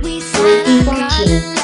2014.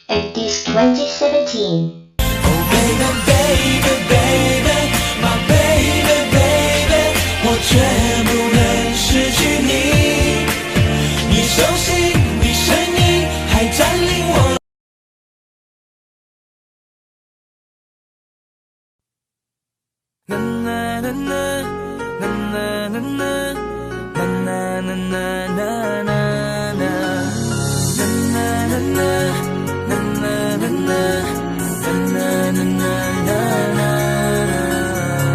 It is 2017. Oh baby, baby, baby, my baby, baby， 我却不能失去你，你手心，你声音，还占领我。啦啦啦啦，啦啦啦啦，啦啦啦啦啦啦。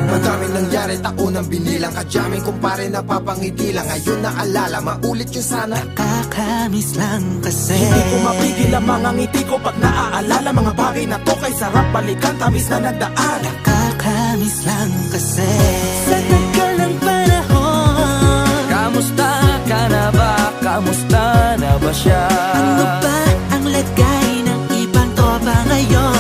Madaming nangyari, taon ang binilang. Kadyaming kumpare na papangiti lang. Ngayon naalala, maulit yun sana. Nakakamiss lang kasi hindi ko mapigil ang mga ngiti ko pag naaalala. Mga bagay na to kay sarap balikan, tamis na nagdaan. Nakakamiss lang kasi sa tagal ng panahon. Kamusta ka na ba? Kamusta na ba siya? Ano ba ang lagay ng ibang tropa ngayon?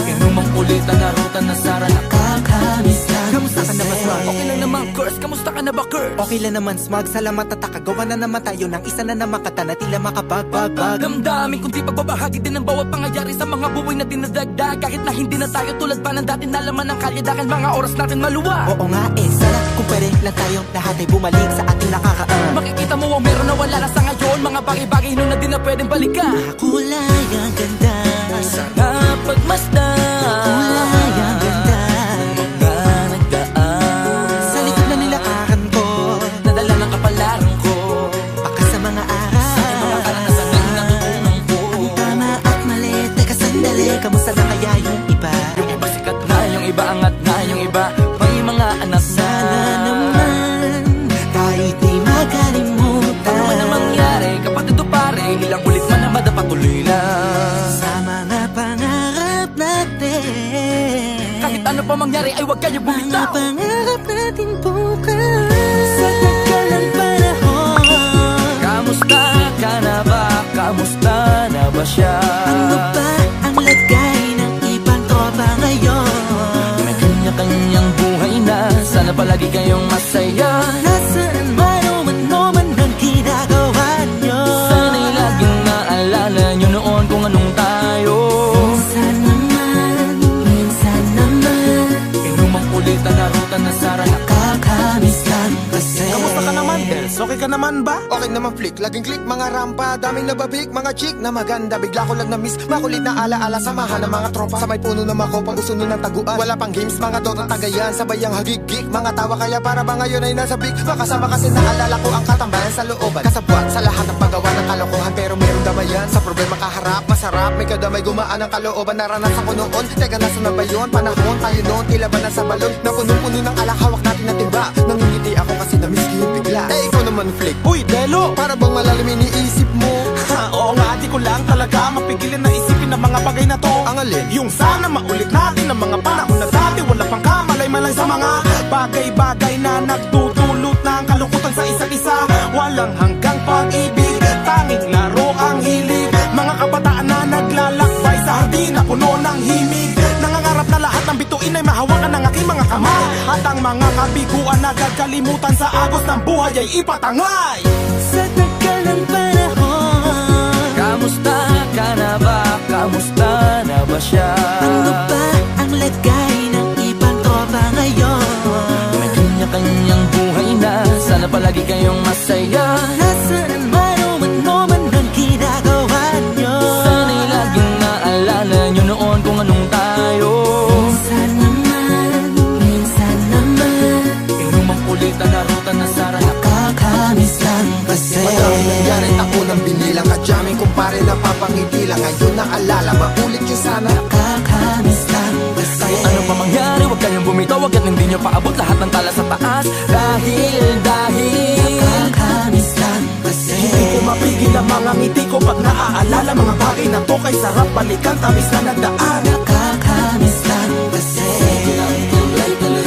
Inumang ulitan na ruta na Sara. Nakakamiss lang. Kamusta ka na ba, Smug? Okay lang naman, Curse. Kamusta ka na ba, Curse? Okay lang naman, Smug. Salamat at takagawa na naman tayo ng isa na naman kata na tila makabagbag. Damdamin kundi pagbabahagi din ng bawat pangyayari sa mga buhay na dinadagdag. Kahit na hindi na tayo tulad pa ng dati na laman ng kalye. Dahil mga oras natin maluwa. Oo nga sana kung pwede lang tayong lahat ay bumalik sa ating nakakaan. Makikita mo ang meron na wala na sa ngayon. Mga bagay-bagay nun na din na pwedeng balikan. Kulay ang ganda, sana pagmasdan. Kulay ang ganda, mga nagdaan. Sa likod na nilakaran ko, nadala ng kapalaran ko. baka sa mga araw, Sa mga karanasan na natutunan ko. ang tama at mali. Teka sandali, kamusta na kaya yung iba? Yung iba sikat na, yung iba angat na, yung iba may mga anak na. Sana naman kahit di makalimutan. Ano man ang mangyari, kapatid o pare, ilang ulit man na madapatuloy na. Sa mga pangarap natin, Kahit ano pa mangyari ay huwag kayo mga bumitaw. pangarap natin bukas. Sa tagal ng panahon, Kamusta ka na ba? Kamusta na ba siya? ano ba ang lagay ng ibang tropa ngayon? May kanya-kanyang buhay na, sana palagi kayong masaya. Nasaan man o man ang ginagawa nyo? Sana'y laging naalala nyo noon kung anong tayo. Minsan naman Inumang ulitan na ruta na Sara. nakakamiss lang kasi. Kamusta ka naman, Dels? Okay ka naman ba? Okay naman flick, laging click, mga rampa. Daming nababik, mga chick na maganda. Bigla ko lang na-miss, makulit na alaala. Samahan ng mga tropa, sa may puno na makopang usuno ng taguan. Wala pang games, mga dota tagayan. Sabay ang hagigik, mga tawa kaya para ba ngayon ay nasa big. Makasama kasi naalala ko ang katambayan sa looban. Kasabwat sa lahat ng paggawa ng kalokohan, pero merong damayan. Sa problema kaharap, masarap, may kadamay gumaan ang kalooban. Naranasan ko noon, teka nasa na ba yun? Panahon tayo noon, tila ba nasa balon? Na punong-puno ng alak, hawak natin na timba. Nangingiti ako kasi na-miss ko yung bigla. Eh ikaw naman flick, Uy, Delo! para bang malalim iniisip mo? Ha, oo nga, di ko lang talaga mapigilin na isipin ang mga bagay na to. Ang alin? Yung sana maulit natin ang mga panahon na dati. Wala pang kamalay-malay sa mga bagay-bagay na nagtutulot ng kalungkutan sa isa't isa. Walang hanggang pag-ibig, tanging laro ang hilig. Mga kabataan na naglalakbay sa hardin na puno ng himig. Nangangarap na lahat ng bituin ay mahawakan ng aking mga kamay. At ang mga kabiguan na gagalimutan sa agos ng buhay ay ipatangay. Sa tagal ng panahon, Kamusta ka na ba? Kamusta na ba siya? ano ba ang lagay ng ibang tropa ngayon? May kanya-kanyang buhay na, sana palagi kayong masaya. Nasaan man o man ang ginagawa nyo? Sana'y laging naalala nyo noon kung anong tayo. Minsan naman Inumang ulitan na ruta na Sara. nakakamiss lang kasi. Madaming nangyari, taon ang binilang. Kadyaming kumpare na papangiti lang. Ngayon naalala, maulit yun sana. Nakakamiss lang kasi. Kahit ano pa mangyari, huwag kayong bumitaw. Huwag hindi nyo paabot lahat ng tala sa taas. Dahil Nakakamiss lang kasi. Hindi ko mapigil Tumigil ang mga ngiti ko pag naaalala mga bagay na to kay sarap balikan, tamis na nagdaan. Nakakamiss lang kasi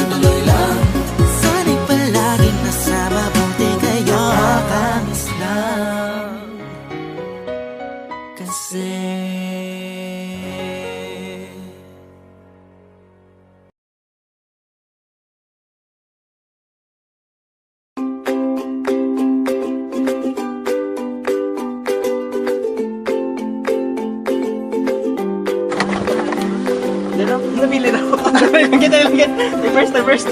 tuloy lang. Sana'y palaging nasa mabuti kayo. Nakakamiss lang kasi. Napili na ako. Lang, first.